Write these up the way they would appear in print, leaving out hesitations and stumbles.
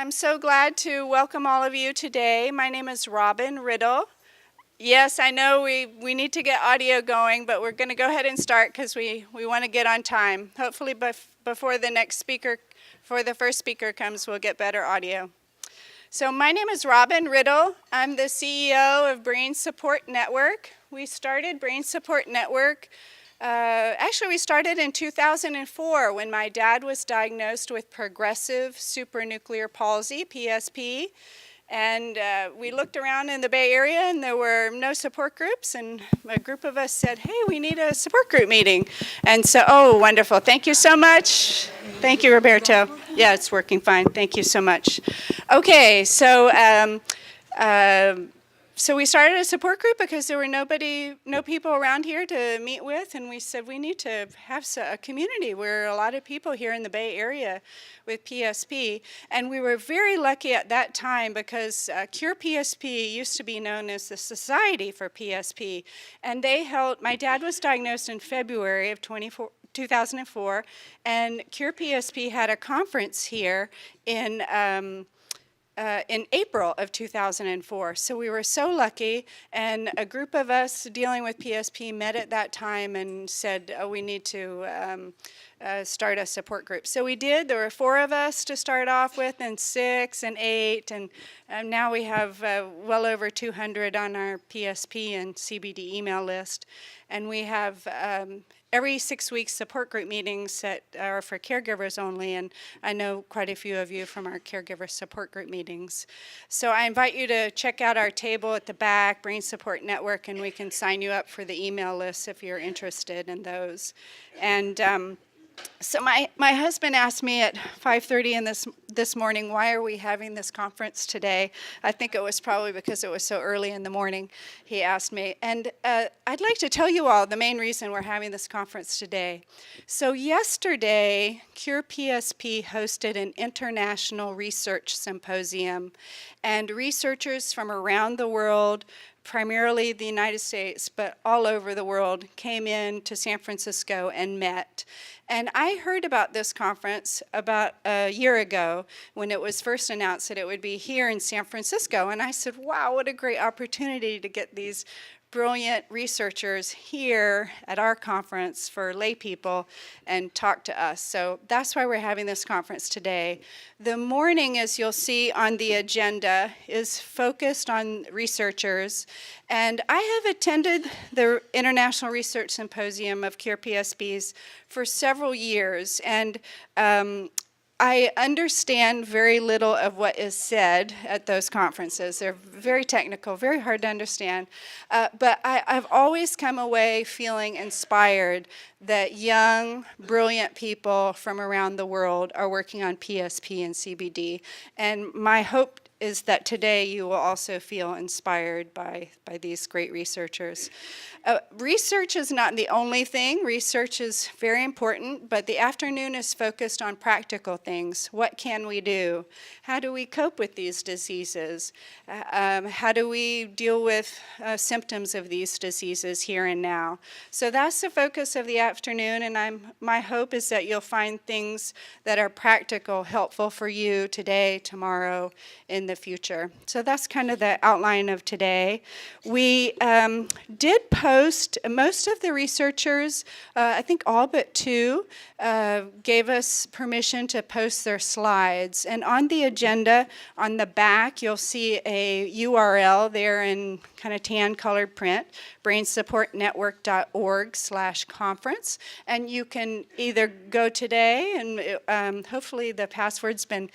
I'm so glad to welcome all of you today. My name is Robin Riddle. Yes, I know we need to get audio going, but we're going to go ahead and start because we want to get on time. Hopefully before the first speaker comes, we'll get better audio. So my name is Robin Riddle. I'm the CEO of Brain Support Network. We started Brain Support Network actually, we started in 2004 when my dad was diagnosed with progressive supranuclear palsy, PSP. And we looked around in the Bay Area and there were no support groups. And a group of us said, hey, we need a support group meeting. And so, oh, wonderful. Thank you so much. Thank you, Roberto. Yeah, it's working fine. Thank you so much. Okay, so so we started a support group because there were no people around here to meet with, and we said we need to have a community. We're a lot of people here in the Bay Area with PSP, and we were very lucky at that time because Cure PSP used to be known as the Society for PSP, and they held, my dad was diagnosed in February of 2004, and Cure PSP had a conference here in April of 2004. So we were so lucky, and a group of us dealing with PSP met at that time and said, oh, we need to start a support group. So we did. There were 4 of us to start off with, and 6 and 8, and now we have well over 200 on our PSP and CBD email list. And we have every 6 weeks support group meetings that are for caregivers only, and I know quite a few of you from our caregiver support group meetings. So I invite you to check out our table at the back, Brain Support Network, and we can sign you up for the email list if you're interested in those. And so my husband asked me at 5:30 in this morning, why are we having this conference today? I think it was probably because it was so early in the morning, he asked me. And I'd like to tell you all the main reason we're having this conference today. So yesterday, Cure PSP hosted an international research symposium, and researchers from around the world, primarily the United States, but all over the world, came in to San Francisco and met. And I heard about this conference about a year ago when it was first announced that it would be here in San Francisco. And I said, wow, what a great opportunity to get these brilliant researchers here at our conference for lay people and talk to us. So that's why we're having this conference today. The morning, as you'll see on the agenda, is focused on researchers. And I have attended the International Research Symposium of Cure PSPs for several years. And I understand very little of what is said at those conferences. They're very technical, very hard to understand. But I've always come away feeling inspired that young, brilliant people from around the world are working on PSP and CBD. And my hope is that today you will also feel inspired by these great researchers. Research is not the only thing. Research is very important, but the afternoon is focused on practical things. What can we do? How do we cope with these diseases? How do we deal with symptoms of these diseases here and now? So that's the focus of the afternoon, and my hope is that you'll find things that are practical, helpful for you today, tomorrow, in the future. So that's kind of the outline of today. We did post, most of the researchers, I think all but 2, gave us permission to post their slides. And on the agenda, on the back, you'll see a URL there in kind of tan-colored print, brainsupportnetwork.org/conference. And you can either go today, and hopefully the password's been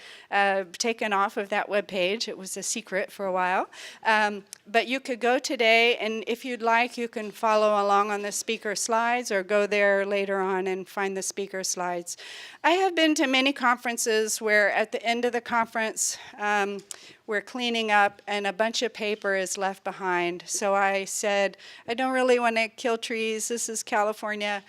taken off of that webpage. It was a secret for a while. But you could go today, and if you'd like, you can follow along on the speaker slides or go there later on and find the speaker slides. I have been to many conferences where at the end of the conference, we're cleaning up and a bunch of paper is left behind. So I said, I don't really want to kill trees. This is California.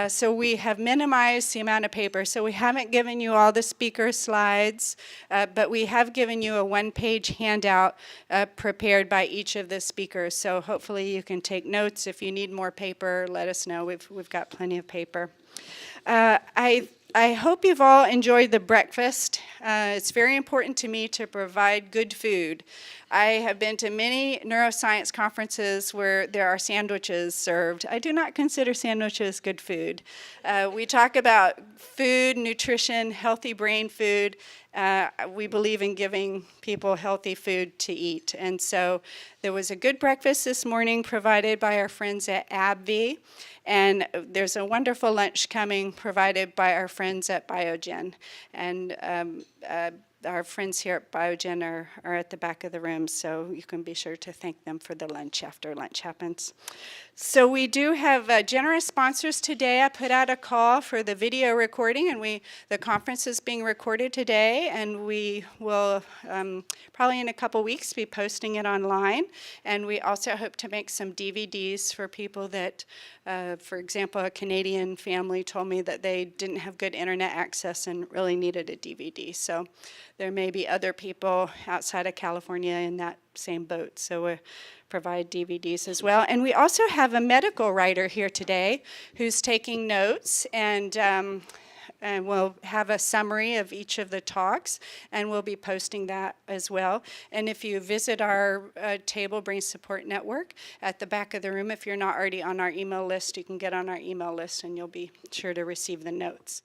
So we have minimized the amount of paper. So we haven't given you all the speaker slides, but we have given you a one-page handout prepared by each of the speakers. So hopefully you can take notes. If you need more paper, let us know. We've got plenty of paper. I hope you've all enjoyed the breakfast. It's very important to me to provide good food. I have been to many neuroscience conferences where there are sandwiches served. I do not consider sandwiches good food. We talk about food, nutrition, healthy brain food. We believe in giving people healthy food to eat. And so there was a good breakfast this morning provided by our friends at AbbVie. And there's a wonderful lunch coming provided by our friends at Biogen. And our friends here at Biogen are at the back of the room, so you can be sure to thank them for the lunch after lunch happens. So we do have generous sponsors today. I put out a call for the video recording, and the conference is being recorded today, and we will probably in a couple weeks be posting it online. And we also hope to make some DVDs for people that, for example, a Canadian family told me that they didn't have good internet access and really needed a DVD. So there may be other people outside of California in that same boat. So we provide DVDs as well. And we also have a medical writer here today who's taking notes, and we'll have a summary of each of the talks, and we'll be posting that as well. And if you visit our Table Brain Support Network at the back of the room, if you're not already on our email list, you can get on our email list and you'll be sure to receive the notes.